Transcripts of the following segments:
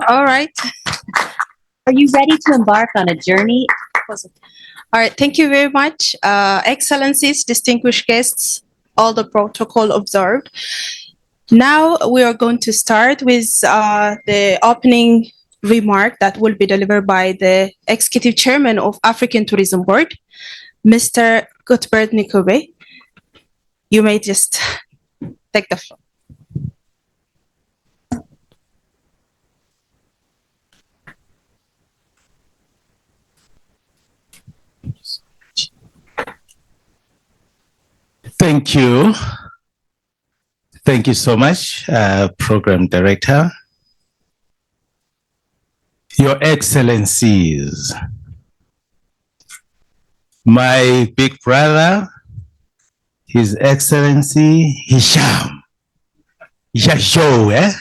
All right. Are you ready to embark on a journey? All right. Thank you very much. Excellencies, distinguished guests, all the protocol observed. Now we are going to start with the opening remark that will be delivered by the Executive Chairman of African Tourism Board, Mr. Cuthbert Ncube. You may just take the floor. Thank you. Thank you so much, Program Director. Your Excellencies, my big brother, His Excellency Hisham Yasho,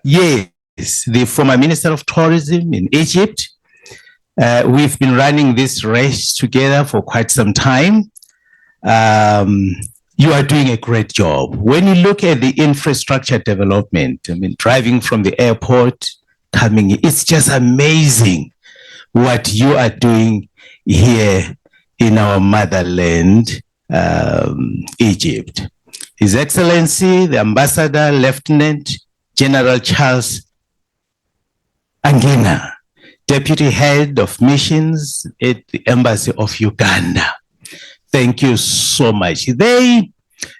yes, the former Minister of Tourism in Egypt. We've been running this race together for quite some time. You are doing a great job. When you look at the infrastructure development, I mean, driving from the airport, coming, it's just amazing what you are doing here in our motherland, Egypt. His Excellency, the Ambassador, Lieutenant General Charles Angina, Deputy Head of Missions at the Embassy of Uganda. Thank you so much. They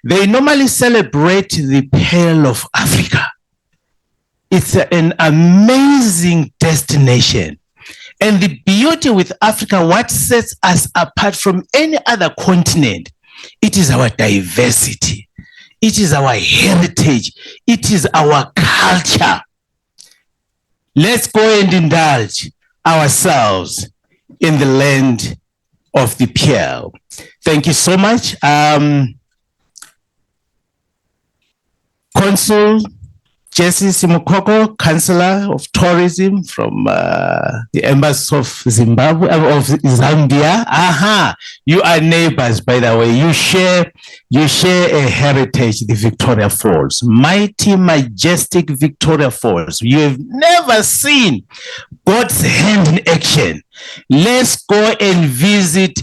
normally celebrate the Pearl of Africa. It's an amazing destination. And the beauty with Africa, what sets us apart from any other continent, it is our diversity. It is our heritage. It is our culture. Let's go and indulge ourselves in the land of the Pearl. Thank you so much. Consul Jesse Simukoko, Chancellor of Tourism from the Embassy of Zimbabwe, of Zambia. Aha, you are neighbors, by the way. You share a heritage, the Victoria Falls. Mighty, majestic Victoria Falls. You have never seen God's hand in action. Let's go and visit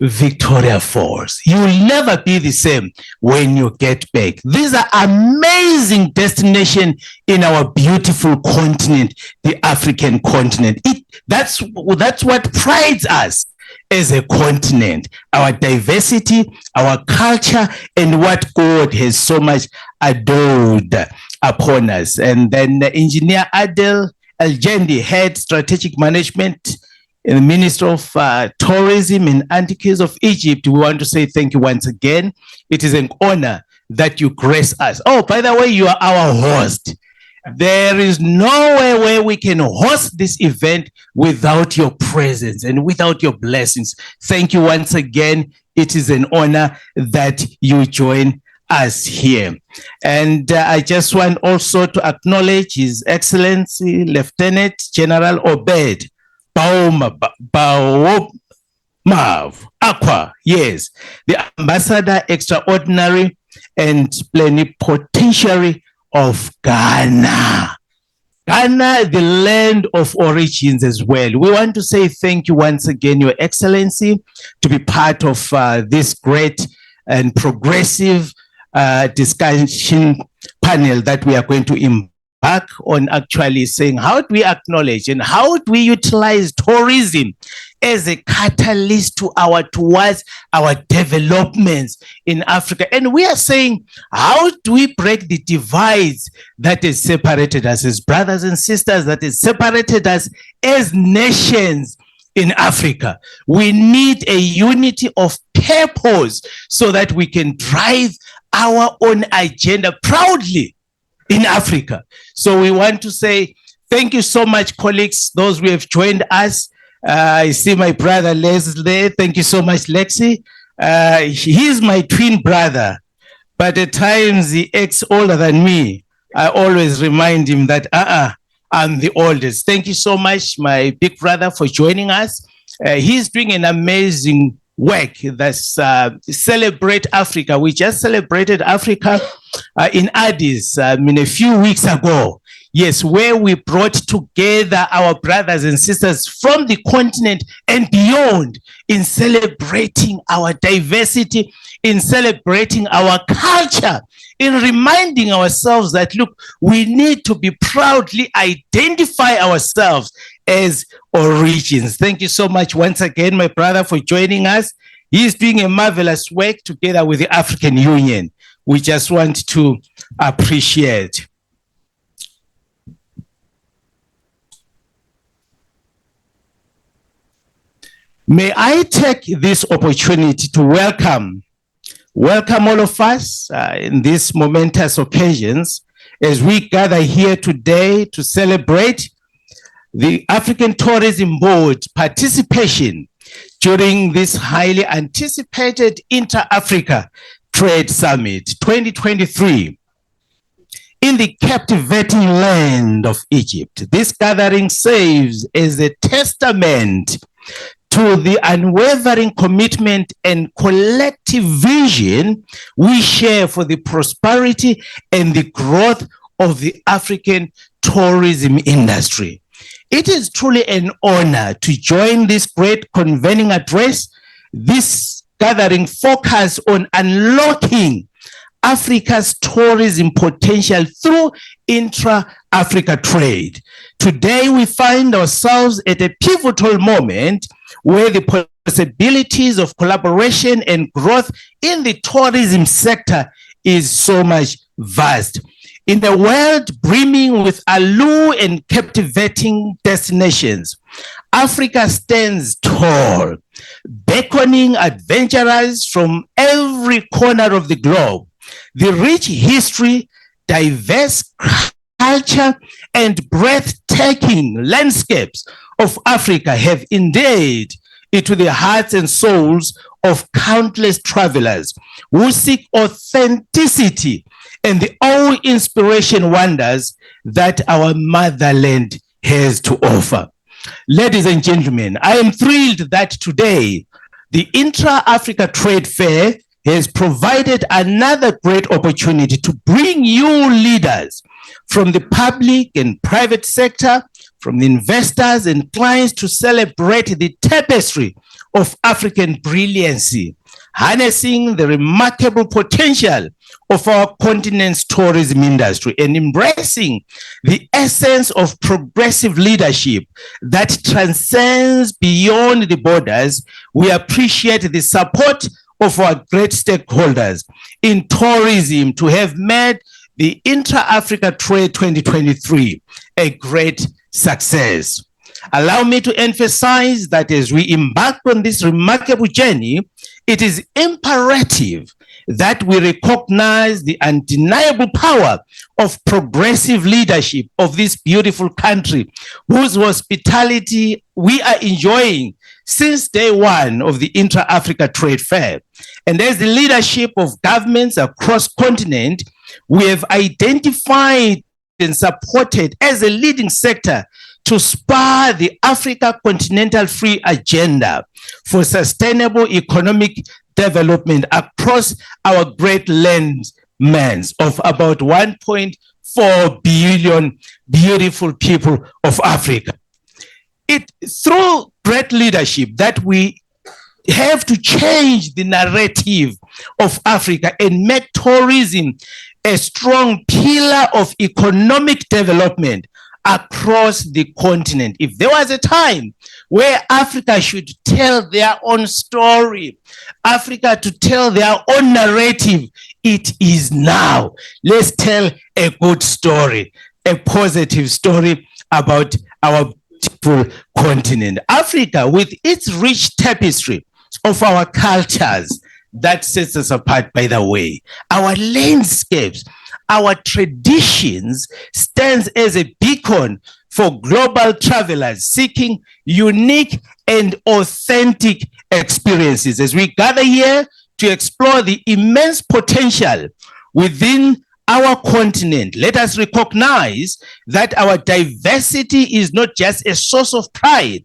Victoria Falls. You will never be the same when you get back. These are amazing destinations in our beautiful continent, the African continent. That's what prides us as a continent, our diversity, our culture, and what God has so much adored upon us. And then Engineer Adel Aljendi, Head Strategic Management in the Minister of Tourism and Antiques of Egypt. We want to say thank you once again. It is an honor that you grace us. Oh, by the way, you are our host. There is no way where we can host this event without your presence and without your blessings. Thank you once again. It is an honor that you join us here. And I just want also to acknowledge His Excellency Lieutenant General Obed Mav Aqua, yes, the Ambassador Extraordinary and Plenipotentiary of Ghana. Ghana, the land of origins as well. We want to say thank you once again, Your Excellency, to be part of this great and progressive discussion panel that we are going to embark on, actually saying how do we acknowledge and how do we utilize tourism as a catalyst towards our developments in Africa. And we are saying, how do we break the divides that has separated us as brothers and sisters, that has separated us as nations in Africa? We need a unity of purpose so that we can drive our own agenda proudly in Africa. So we want to say thank you so much, colleagues, those who have joined us. I see my brother Les there. Thank you so much, Lexi. He's my twin brother, but at times he acts older than me. I always remind him that I'm the oldest. Thank you so much, my big brother, for joining us. He's doing an amazing work that's Celebrate Africa. We just celebrated Africa in Addis a few weeks ago. Yes, where we brought together our brothers and sisters from the continent and beyond in celebrating our diversity, in celebrating our culture, in reminding ourselves that, look, we need to be proudly identify ourselves as origins. Thank you so much once again, my brother, for joining us. He is doing a marvelous work together with the African Union. We just want to appreciate. May I take this opportunity to welcome all of us in these momentous occasions as we gather here today to celebrate the African Tourism Board participation during this highly anticipated Inter-Africa Trade Summit 2023 in the captivating land of Egypt. This gathering serves as a testament to the unwavering commitment and collective vision we share for the prosperity and the growth of the African tourism industry. It is truly an honor to join this great convening address. This gathering focus on unlocking Africa's tourism potential through intra-Africa trade. Today, we find ourselves at a pivotal moment where the possibilities of collaboration and growth in the tourism sector is so much vast. In a world brimming with allure and captivating destinations, Africa stands tall, beckoning adventurers from every corner of the globe. The rich history, diverse culture, and breathtaking landscapes of Africa have endeared into the hearts and souls of countless travelers who seek authenticity and the awe-inspiration wonders that our motherland has to offer. Ladies and gentlemen, I am thrilled that today the Intra-Africa Trade Fair has provided another great opportunity to bring you leaders from the public and private sector, from the investors and clients to celebrate the tapestry of African brilliancy, harnessing the remarkable potential of our continent's tourism industry and embracing the essence of progressive leadership that transcends beyond the borders. We appreciate the support of our great stakeholders in tourism to have made the Intra-Africa Trade 2023 a great success. Allow me to emphasize that as we embark on this remarkable journey, it is imperative that we recognize the undeniable power of progressive leadership of this beautiful country, whose hospitality we are enjoying since day one of the Intra-Africa Trade Fair. And as the leadership of governments across continent, we have identified and supported as a leading sector to spur the Africa Continental Free Agenda for sustainable economic development across our great landmass of about 1.4 billion beautiful people of Africa. It through great leadership that we have to change the narrative of Africa and make tourism a strong pillar of economic development across the continent. If there was a time where Africa should tell their own story, Africa to tell their own narrative, it is now. Let's tell a good story, a positive story about our beautiful continent. Africa, with its rich tapestry of our cultures, that sets us apart, by the way. Our landscapes, our traditions stands as a beacon for global travelers seeking unique and authentic experiences. As we gather here to explore the immense potential within our continent, let us recognize that our diversity is not just a source of pride,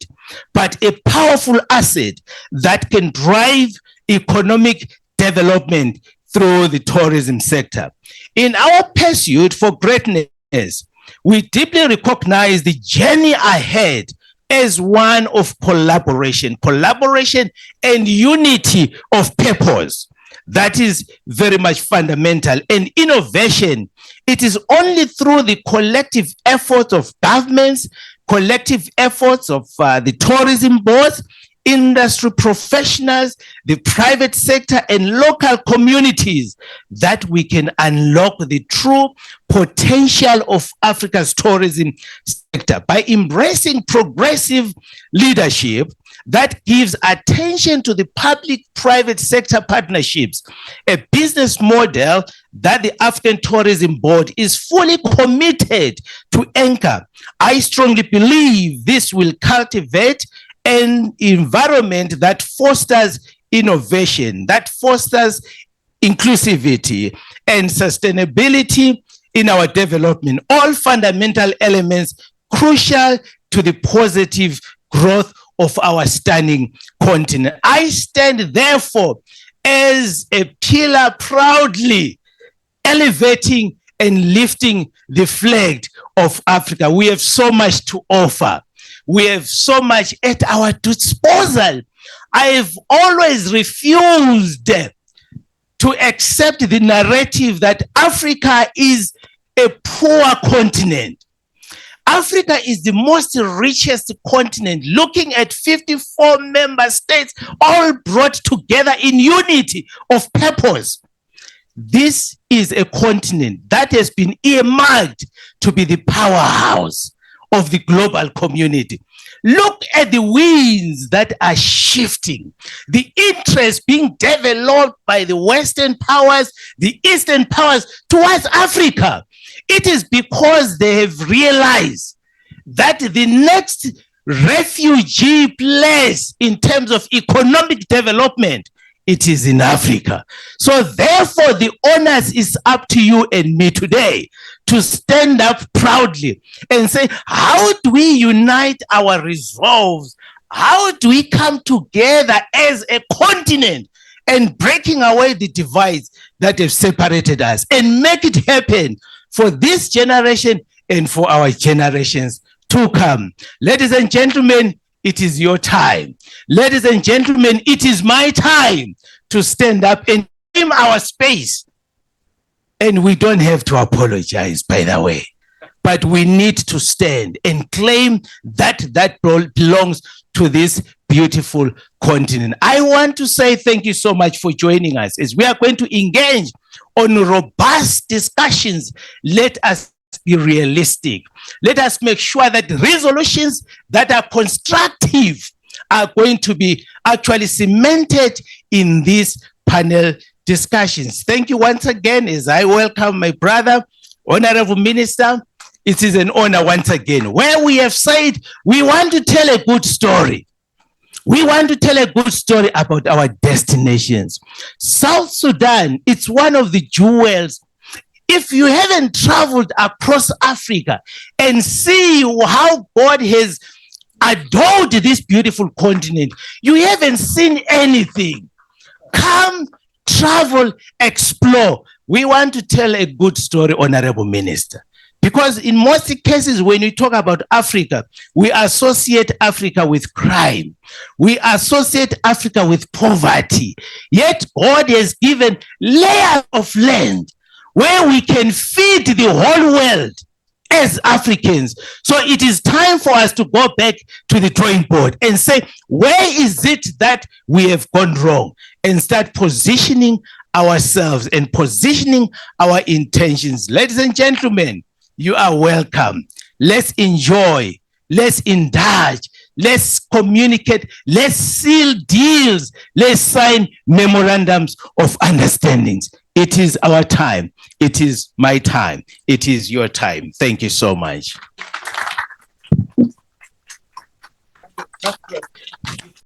but a powerful asset that can drive economic development through the tourism sector. In our pursuit for greatness, we deeply recognize the journey ahead as one of collaboration and unity of purpose. That is very much fundamental. And innovation, it is only through the collective efforts of governments, collective efforts of the tourism boards, industry professionals, the private sector, and local communities that we can unlock the true potential of Africa's tourism sector. By embracing progressive leadership that gives attention to the public-private sector partnerships, a business model that the African Tourism Board is fully committed to anchor, I strongly believe this will cultivate an environment that fosters innovation, that fosters inclusivity and sustainability in our development, all fundamental elements crucial to the positive growth of our stunning continent. I stand therefore as a pillar proudly elevating and lifting the flag of Africa. We have so much to offer. We have so much at our disposal. I have always refused to accept the narrative that Africa is a poor continent. Africa is the most richest continent, looking at 54 member states all brought together in unity of purpose. This is a continent that has been earmarked to be the powerhouse of the global community. Look at the winds that are shifting, the interest being developed by the Western powers, the Eastern powers towards Africa. It is because they have realized that the next refugee place in terms of economic development, it is in Africa. So therefore, the onus is up to you and me today to stand up proudly and say, how do we unite our resolves? How do we come together as a continent and breaking away the divides that have separated us and make it happen for this generation and for our generations to come? Ladies and gentlemen, it is your time. Ladies and gentlemen, it is my time to stand up and claim our space. And we don't have to apologize, by the way, but we need to stand and claim that belongs to this beautiful continent. I want to say thank you so much for joining us. As we are going to engage on robust discussions, let us be realistic. Let us make sure that resolutions that are constructive are going to be actually cemented in these panel discussions. Thank you once again as I welcome my brother, Honorable Minister. It is an honor once again. Where we have said we want to tell a good story. We want to tell a good story about our destinations. South Sudan, it's one of the jewels. If you haven't traveled across Africa and see how God has adored this beautiful continent, you haven't seen anything. Come, travel, explore. We want to tell a good story, Honorable Minister. Because in most cases, when we talk about Africa, we associate Africa with crime. We associate Africa with poverty. Yet God has given layers of land where we can feed the whole world as Africans. So it is time for us to go back to the drawing board and say, where is it that we have gone wrong? And start positioning ourselves and positioning our intentions. Ladies and gentlemen, you are welcome. Let's enjoy. Let's indulge. Let's communicate. Let's seal deals. Let's sign memorandums of understandings. It is our time. It is my time. It is your time. Thank you so much.